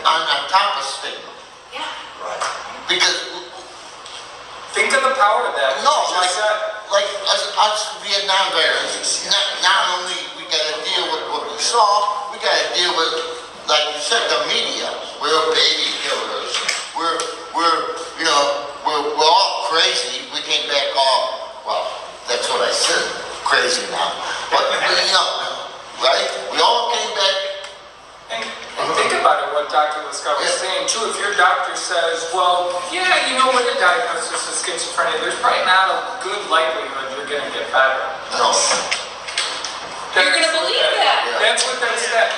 on top of stigma. Yeah. Right. Because think of the power of that. no, like us Vietnam veterans, not only we got to deal with what we saw, we got to deal with, like you said, the media. We're baby killers. We're all crazy. We came back all, well, that's what I said, crazy now. But right? We all came back. And think about it, what Dr. Lyskawa was saying too. If your doctor says, well, yeah, you know what, a diagnosis of schizophrenia, there's probably not a good likelihood you're going to get better. No. You're going to believe that. Yeah. That's what that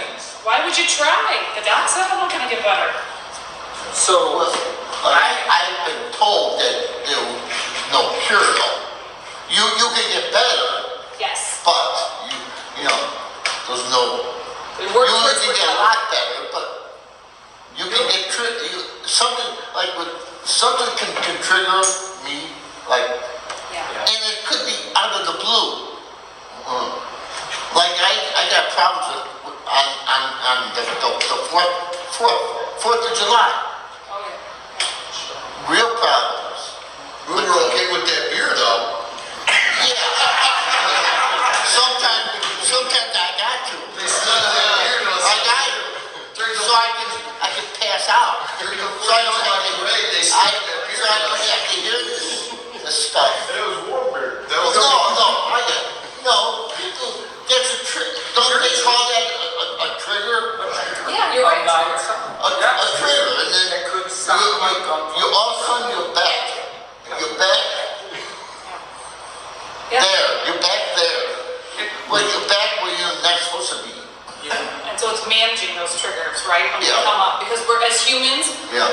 means. Why would you try? The doc said I'm not going to get better. So, I've been told that there's no cure though. You can get better, Yes. but there's no. It works You towards can get a recovery. lot better, but you can get something like something can trigger me, like, Yeah. and it could be out of the blue. Like I got problems with on the 4th of July. Oh yeah. Real problems. We were okay with that beer though. Yeah. Sometimes I got to. They still have that beer though. I got to. So I can pass out. During the So I don't have to. parade, they So still I have that beer. don't have to hear this stuff. It was warm beer. That was No. That's a trigger. Don't they call that a trigger? Yeah, you're right. A trigger, and then That could sound like you all of a sudden you're back. Yeah. There. You're back there. Well, you're back where you're not supposed to be. And so it's managing those triggers, right? When they Yeah. come up, because we're as humans, Yeah.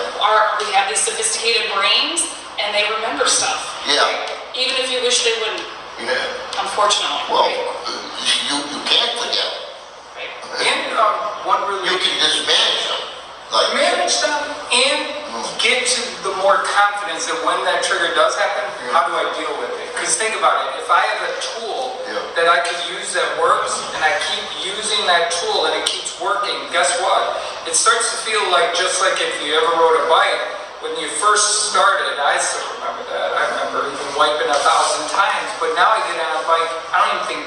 we have these sophisticated brains, and they remember stuff. Yeah. Right? Even if you wish they wouldn't, Yeah. unfortunately. Well, Right? you can't forget. Right. And one really You can just manage them. Like manage them and get to the more confidence that when that trigger does happen, how do I deal with it? Because think about it, if I have a tool that I could use that works, and I keep using that tool and it keeps working, guess what? It starts to feel like, just like if you ever rode a bike, when you first started, I still remember that. I remember even wiping 1,000 times, but now I get on a bike, I don't even think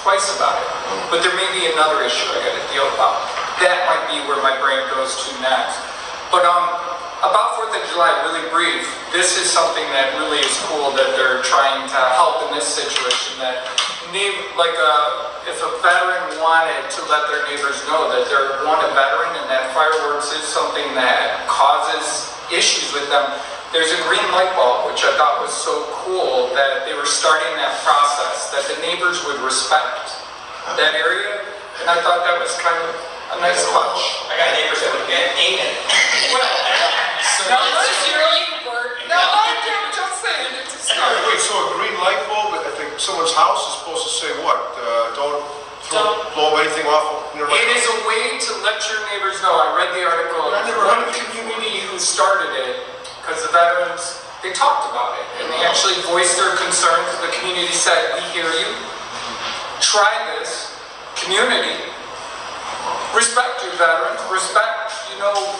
twice about it. But there may be another issue I gotta deal about. That might be where my brain goes to next. But about 4th of July, really brief, this is something that really is cool that they're trying to help in this situation. That if a veteran wanted to let their neighbors know that they're a veteran and that fireworks is something that causes issues with them, there's a green light bulb, which I thought was so cool that they were starting that process, that the neighbors would respect that area. And I thought that was kind of a nice touch. I got neighbors that would get aiming. Now, What's your Bert? no, I'm just saying, it's a start. Wait, so a green light bulb at someone's house is supposed to say what? Don't blow anything off nearby. It is a way to let your neighbors know. I read the article. I never One heard of it. community who started it, because the veterans, they talked about it, and they actually voiced their concerns. The community said, we hear you. Try this. Community. Respect your veterans. Respect,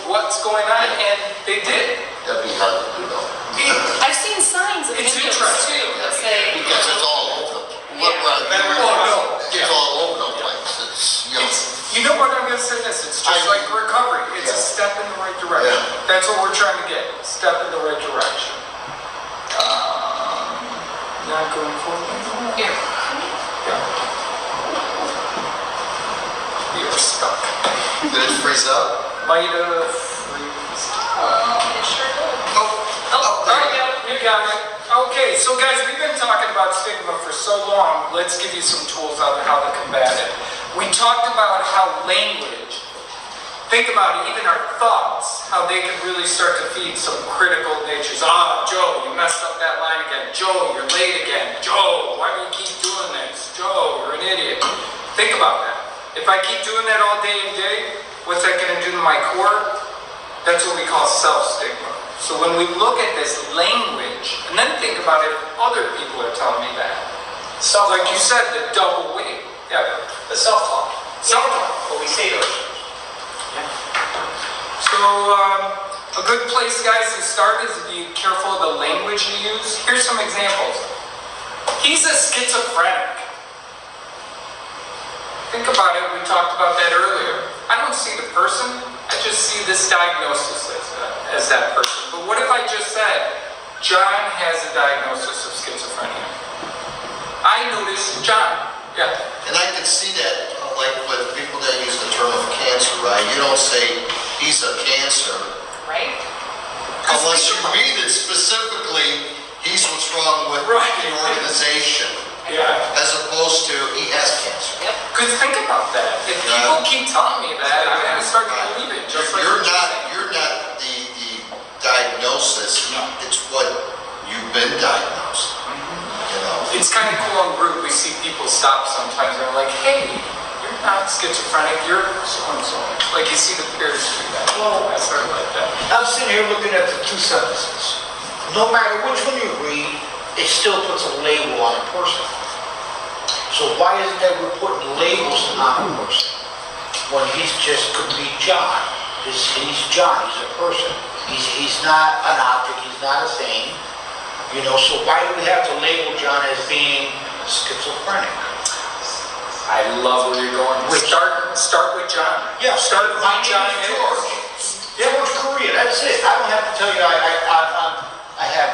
what's going on. And they did. that'd be hard to do though. I've seen signs of It's videos interesting. too that say, Because it's all over. It's all over the place. You know what I'm going to say this? It's just like recovery. It's a step in the right direction. Yeah. That's what we're trying to get. Step in the right direction. Not going forward. here. You're stuck. Did it freeze up? Might have freeze. It sure did. Oh, you got it. Okay, so guys, we've been talking about stigma for so long. Let's give you some tools on how to combat it. We talked about how language, think about it, even our thoughts, how they can really start to feed some critical natures. Joe, you messed up that line again. Joe, you're late again. Joe, why do you keep doing this? Joe, you're an idiot. Think about that. If I keep doing that all day and day, what's that going to do to my core? That's what we call self-stigma. So when we look at this language, and then think about it, other people are telling me that. So like you said, the double weight. Yeah. The self-talk. Self-talk. What we say to ourselves. So a good place, guys, to start is to be careful of the language you use. Here's some examples. He's a schizophrenic. Think about it, we talked about that earlier. I don't see the person, I just see this diagnosis as that person. But what if I just said, John has a diagnosis of schizophrenia? I noticed John. Yeah. And I can see that, like with people that use the term of cancer, right? You don't say he's a cancer. Right? Unless you mean it specifically, he's what's wrong with the organization. Yeah. As opposed to he has cancer. Yep. Because think about that. If people keep telling me that, I'm going to start to believe it. Just like You're you're not the diagnosis. No. It's what you've been diagnosed. You know. It's kind of cool in group. We see people stop sometimes and they're like, hey, you're not schizophrenic, you're so-and-so. Like you see the peers do that. Well, I sort of like that. I'm sitting here looking at the two sentences. No matter which one you read, it still puts a label on a person. So why is it that we're putting labels on a person when he's just could be John? He's John, he's a person. He's not an object, he's not a thing. You know, so why do we have to label John as being schizophrenic? I love where you're going. Start with John. Yeah, Start with my John name is is. George. George Korea, that's it. I don't have to tell you I have,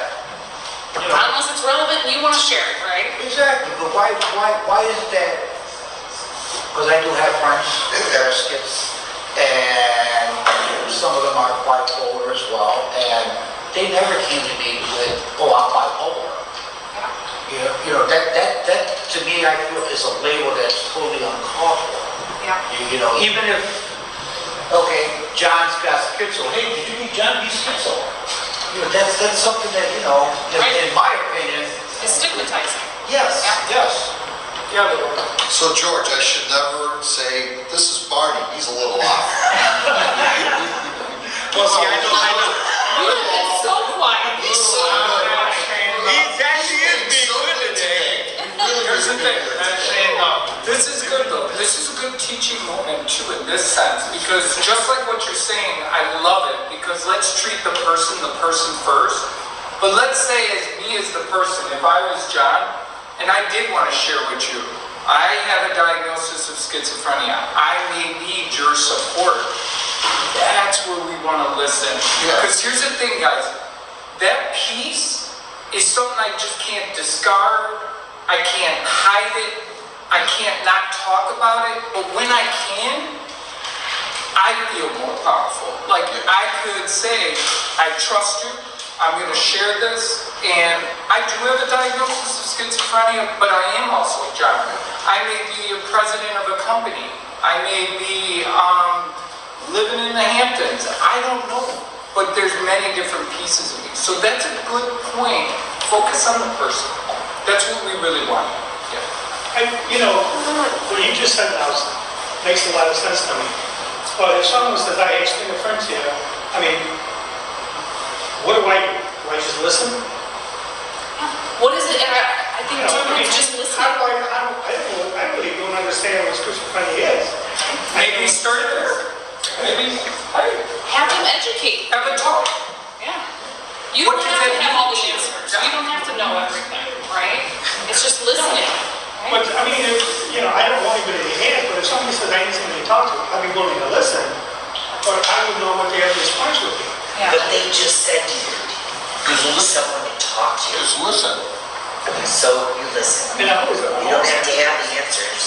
you know. Unless it's relevant and you want to share it, right? Exactly, but why is it that, because I do have friends that are schiz, and some of them are bipolar as well, and they never came to me with, oh, I'm bipolar. You know, that to me, I feel is a label that's totally uncalled for. Yeah. You know, even if, okay, John's got schizo, hey, did you meet John? He's schizo. You know, that's something that, you know, in my opinion, It's stigmatizing. yes, yes. Yeah, So George, I should never say, this is Barney, he's a little off. Well, see, I know. You have been so quiet. He's so good. He actually is being So good good today. He really here's is the thing. good. This is good though. This is a good teaching moment too in this sense, because just like what you're saying, I love it, because let's treat the person first. But let's say as me as the person, if I was John, and I did want to share with you, I have a diagnosis of schizophrenia. I may need your support. That's where we want to listen. Yeah. Because here's the thing, guys. That piece is something I just can't discard. I can't hide it. I can't not talk about it. But when I can, I feel more powerful. Like I could say, I trust you. I'm going to share this, and I do have a diagnosis of schizophrenia, but I am also a John. I may be a president of a company. I may be living in the Hamptons. I don't know, but there's many different pieces of me. So that's a good point. Focus on the person. That's what we really want. Yeah. You know, what you just said now makes a lot of sense to me. But if someone says, I have schizophrenia, I mean, what do? Do I just listen? What is it? I think You know, I mean, it's just listening. I really don't understand what schizophrenia is. Maybe start there. Maybe Have them educate. have a talk. Yeah. You What don't does have to that have mean all the to you? answers. You don't have to know everything, right? It's just listening. But Right? I mean, you know, I don't want anybody to hand, but if somebody says I need somebody to talk to, I'd be willing to listen. But I would know what the other response would be. Yeah. But they just said to you, you need someone to talk to, Just listen. so you listen. And I always, You don't have to have the answers,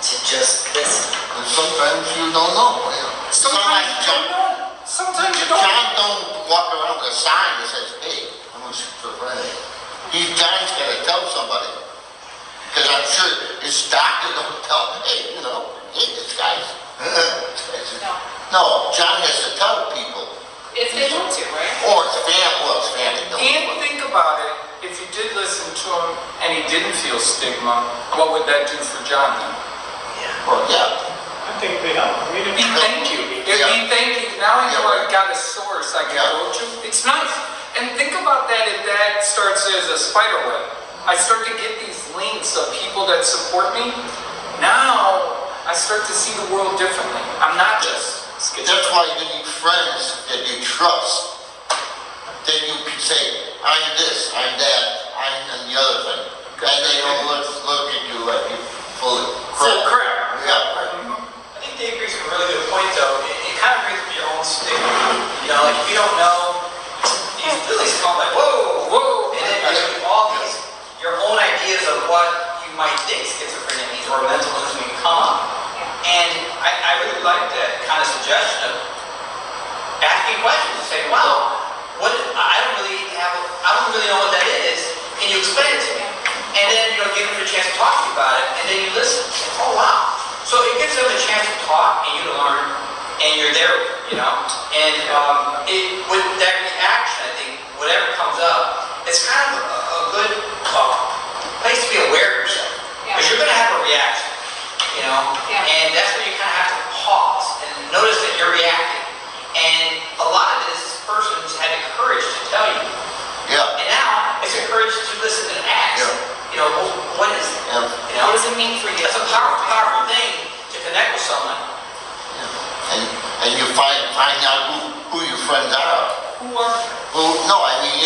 to just listen. And sometimes you don't know. You know. Sometimes you don't know. Sometimes you don't. John don't walk around with a sign that says, hey, I'm a schizophrenic. John's got to tell somebody. Because I'm sure his doctor don't tell him, hey, you know, hey, this guy's. No, John has to tell people. If they want to, right? Or his family, well, his family knows. And think about it, if you did listen to him and he didn't feel stigma, what would that do for John then? Well, yeah. I think they help. I mean, It'd be thank you. It'd be thank you. Now I know I've got a source I can go to. It's nice. And think about that if that starts as a spider web. I start to get these links of people that support me. Now I start to see the world differently. I'm not just That's why you need friends that you trust. That you can say, I'm this, I'm that, I'm the other thing. And they don't look at you like you fully Correct. Yeah. I think Dave brings up a really good point though. It kind of brings up your own stigma. You know, like if you don't know, these lilies come like, whoa, Whoa. and then there's all these, your own ideas of what you might think schizophrenia means or mental illness may come up. And I really like that kind of suggestion of asking questions and saying, wow, I don't really know what that is. Can you explain it to me? And then, give them a chance to talk to you about it, and then you listen. And, oh, wow. So it gives them a chance to talk and you to learn, and you're there with it, And with that reaction, I think, whatever comes up, it's kind of a good place to be aware of yourself. Because you're going to have a reaction, And that's when you kind of have to pause and notice that you're reacting. And a lot of this person's had the courage to tell you. Yeah. And now it's the courage to listen and ask. What is it? What does it mean for you? That's a powerful thing to connect with someone. And you find out who your friends are. No, I mean,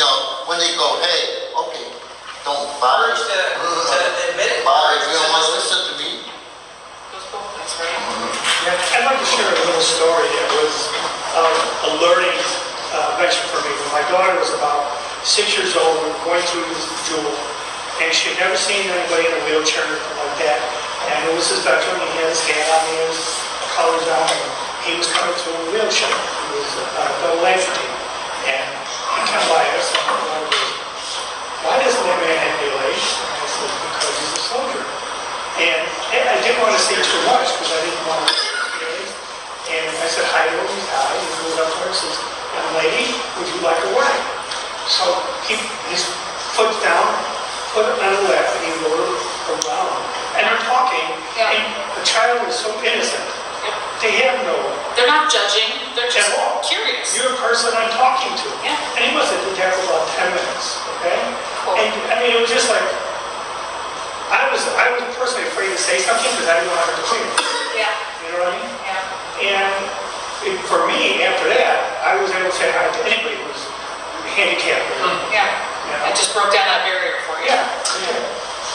when they go, hey, okay, don't bother. Courage to admit it. Bother if you don't want to listen to me. That's right. I'd like to share a little story that was a learning venture for me. When my daughter was about 6 years old, we were going through Jewel, and she had never seen anybody in a wheelchair or anything like that. And it was his veteran, he had his hat on, he had his colors on, and he was coming through in a wheelchair. He was double amputee. And he came by us, and my daughter goes, why doesn't that man have any legs? And I said, because he's a soldier. And I didn't want to say too much, because I didn't want to and I said, hi to him, he's high. He goes up to her and says, young lady, would you like a ride? So his foot down, put it on the left, and he rolled around. And they're talking, and the child is so innocent. They have They're not judging, they're just curious. You're a person I'm talking to. Yeah. And he must have been there for about 10 minutes, okay? Cool. And I mean, it was just like, I was personally afraid to say something because I didn't want her to clean it. Yeah. You know what I mean? Yeah. And for me, after that, I was able to say hi to anybody who was handicapped. Yeah. It just broke down that barrier for you. Yeah.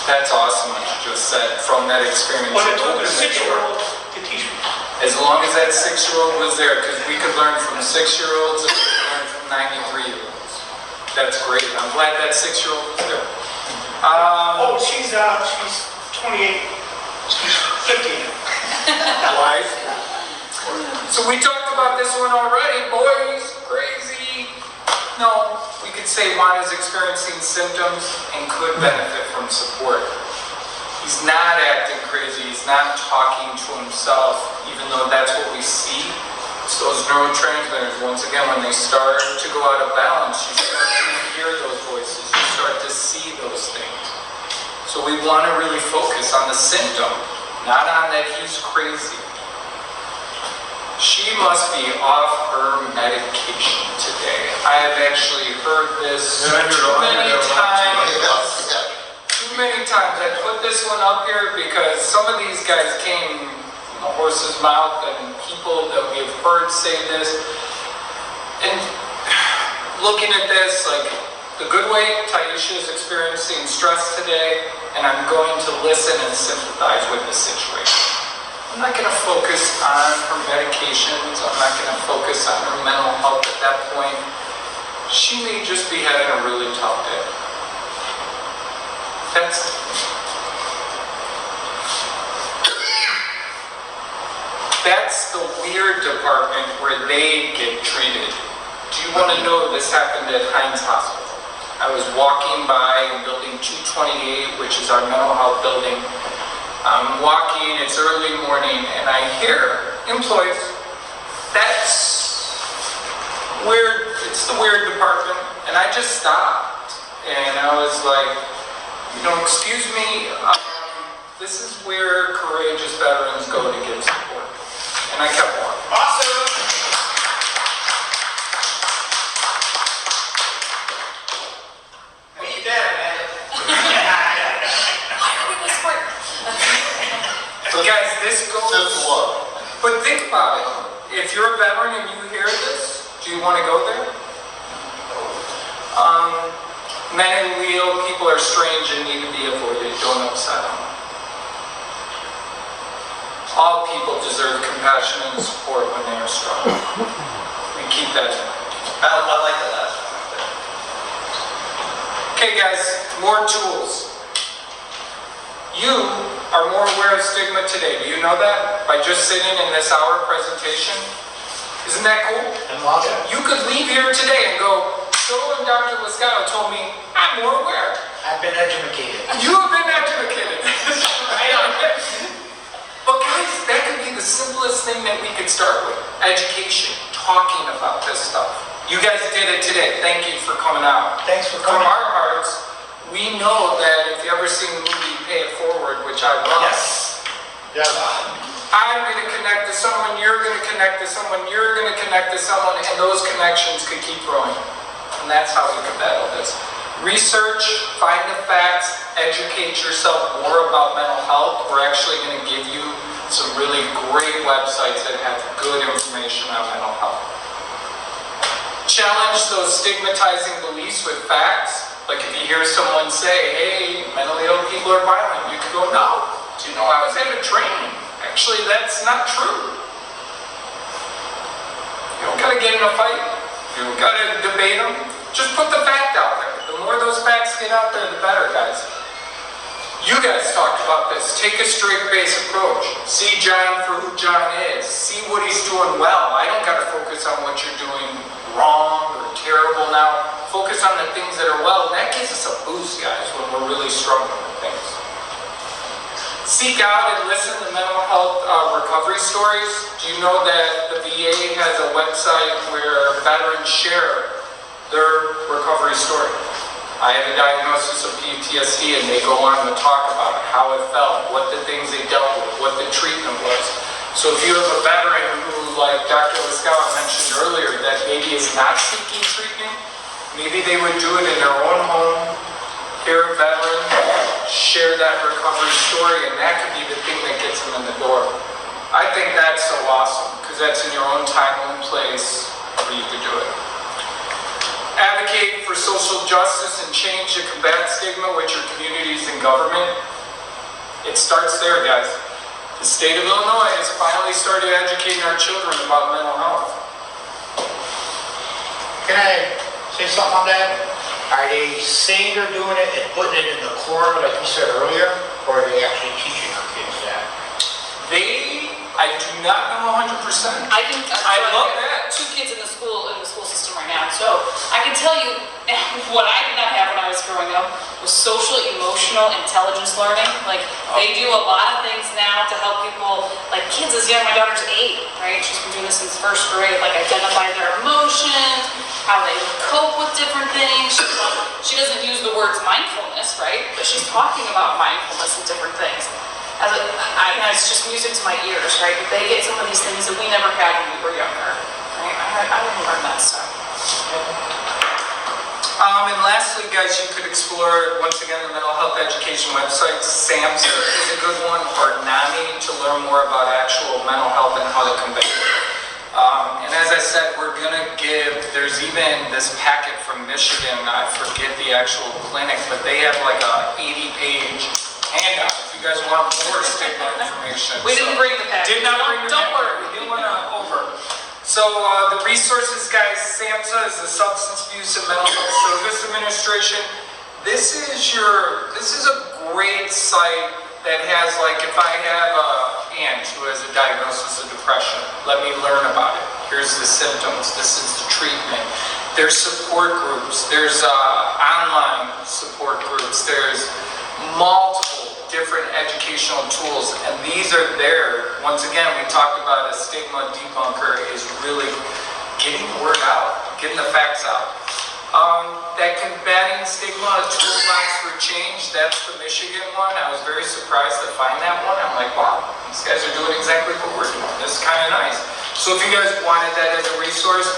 That's awesome what you just said from that experience. But it took a 6-year-old to teach me. As long as that 6-year-old was there, because we could learn from 6-year-olds and we could learn from 93-year-olds. That's great. I'm glad that 6-year-old was there. She's 28. She's 50 now. Wife. So we talked about this one already. Boys, crazy. No, we could say Juan is experiencing symptoms and could benefit from support. He's not acting crazy. He's not talking to himself, even though that's what we see. It's those neurotransmitters, once again, when they start to go out of balance, you start to hear those voices. You start to see those things. So we want to really focus on the symptom, not on that he's crazy. She must be off her medication today. I have actually heard this too many times. Too many times. I put this one up here because some of these guys came from the horse's mouth and people that we have heard say this. And looking at this, like the good way, Taisha is experiencing stress today, and I'm going to listen and sympathize with the situation. I'm not going to focus on her medications. I'm not going to focus on her mental health at that point. She may just be having a really tough day. That's the weird department where they get treated. Do you want to know this happened at Hines Hospital? I was walking by building 228, which is our mental health building. I'm walking, it's early morning, and I hear employees. That's weird. It's the weird department. And I just stopped. And I was like, excuse me, this is where courageous veterans go to get support. And I kept walking. Awesome! We need that, man. Why are we whispering? Guys, this goes... Just what? But think about it. if you're a veteran and you hear this, do you want to go there? Mentally ill people are strange and need to be avoided. Don't upset them. All people deserve compassion and support when they are struggling. And keep that in mind. I like that last one. Okay guys, more tools. You are more aware of stigma today. Do you know that? By just sitting in this hour presentation? Isn't that cool? And watch it. You could leave here today and go, so and Dr. Lyskawa told me, I'm more aware. I've been educated. You have been educated. But guys, that could be the simplest thing that we could start with. Education, talking about this stuff. You guys did it today. Thank you for coming out. Thanks for From coming. our hearts, we know that if you ever seen the movie Pay It Forward, which I love, Yes. I'm going to connect to someone, you're going to connect to someone, you're going to connect to someone, and those connections could keep growing. And that's how we can battle this. Research, find the facts, educate yourself more about mental health. We're actually going to give you some really great websites that have good information on mental health. Challenge those stigmatizing beliefs with facts. Like if you hear someone say, hey, mentally ill people are violent, you can go, no, do you know I was at a training? Actually, that's not true. You don't gotta get in a fight. You don't gotta debate them. Just put the fact out there. The more those facts get out there, the better, guys. You guys talked about this. Take a straight face approach. See John for who John is. See what he's doing well. I don't gotta focus on what you're doing wrong or terrible now. Focus on the things that are well. And that gives us a boost, guys, when we're really struggling with things. Seek out and listen to mental health recovery stories. Do you know that the VA has a website where veterans share their recovery story? I have a diagnosis of PTSD and they go on to talk about it, how it felt, what the things they dealt with, what the treatment was. So if you have a veteran who, like Dr. Lyskawa mentioned earlier, that maybe is not seeking treatment, maybe they would do it in their own home, hear a veteran, share that recovery story, and that could be the thing that gets them in the door. I think that's so awesome, because that's in your own time and place where you could do it. Advocate for social justice and change to combat stigma with your communities and government. It starts there, guys. The state of Illinois has finally started educating our children about mental health. Can I say something on that? Are they saying they're doing it and putting it in the corner like you said earlier? Or are they actually teaching our kids that? I do not know 100%. I love that. 2 kids in the school system right now. So I can tell you what I did not have when I was growing up was social emotional intelligence learning. Like they do a lot of things now to help people, like kids as young, my daughter's 8, right? She's been doing this since 1st grade, like identify their emotions, how they cope with different things. She doesn't use the words mindfulness, right? But she's talking about mindfulness and different things. It's just music to my ears, right? But they get some of these things that we never had when we were younger, right? I didn't learn that stuff. And lastly, guys, you could explore, once again, the mental health education website. SAMHSA is a good one, or NAMI, to learn more about actual mental health and how to combat it. And as I said, we're going to give, there's even this packet from Michigan, I forget the actual clinic, but they have like a 80-page handout if you guys want more stigma information. We didn't bring the packet. Did not bring the Don't packet. worry. We didn't want to over. So the resources, guys, SAMHSA is the Substance Abuse and Mental Health Service Administration. This is a great site that has, like, if I have an aunt who has a diagnosis of depression, let me learn about it. Here's the symptoms. This is the treatment. There's support groups. There's online support groups. There's multiple different educational tools, and these are there. Once again, we talked about a stigma debunker is really getting the word out, getting the facts out. That combating stigma toolbox for change, that's the Michigan one. I was very surprised to find that one. I'm like, wow, these guys are doing exactly what we're doing. This is kind of nice. So if you guys wanted that as a resource,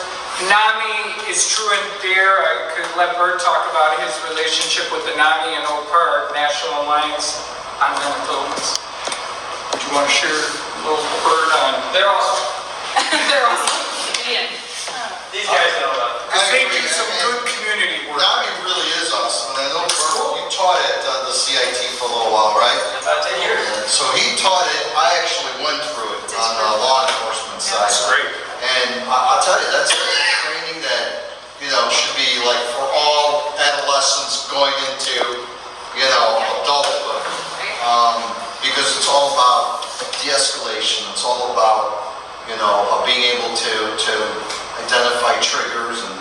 NAMI is true and dare. I could let Bert talk about his relationship with the NAMI in Oak Park, National Alliance on Mental Illness. Do you want to share a little word on? They're organization. It's all about, being able to identify triggers. And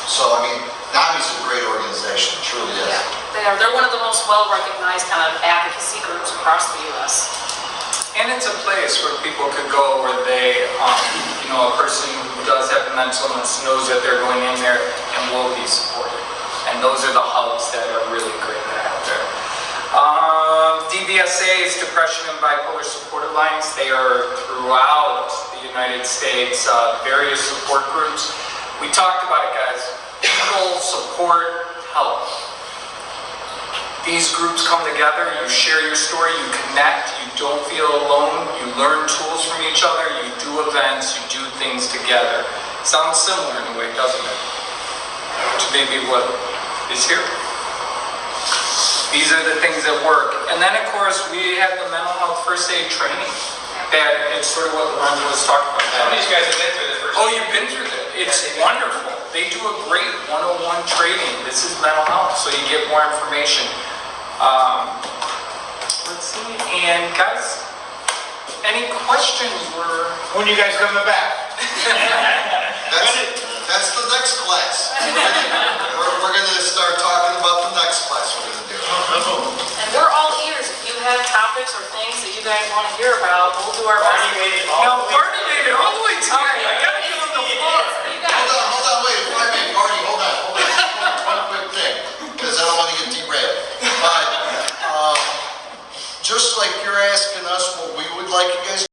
so, I mean, NAMI's a great organization, it truly is. They're one of the most well-recognized kind of advocacy groups across the U.S. And it's a place where people could go where they, a person who does have mental illness knows that they're going in there and will be supported. And those are the hubs that are really great to have there. DBSA's Depression and Bipolar Support Alliance, they are throughout the United States, various support groups. We talked about it, guys. People support, help. These groups come together, you share your story, you connect, you don't feel alone, you learn tools from each other, you do events, you do things together. Sounds similar in a way, doesn't it? To maybe what is here. These are the things that work. And then of course we have the mental health first aid training. That it's sort of what Lorenzo was talking about. How many of you guys have been through the first? Oh, you've been through it. It's wonderful. They do a great 101 training. This is mental health, so you get more information. Let's see, and guys, any questions? When you guys coming back? That's the next class. We're gonna start talking about the next class we're gonna do. And we're all ears. If you have topics or things that you guys want to hear about, we'll do our best. No, Barney made it all the way to All right. I gotta give him the floor. You guys. Hold on, wait, before I make Marty, hold on. One quick thing, because I don't want to get derailed. But, just like you're asking us what we would like you guys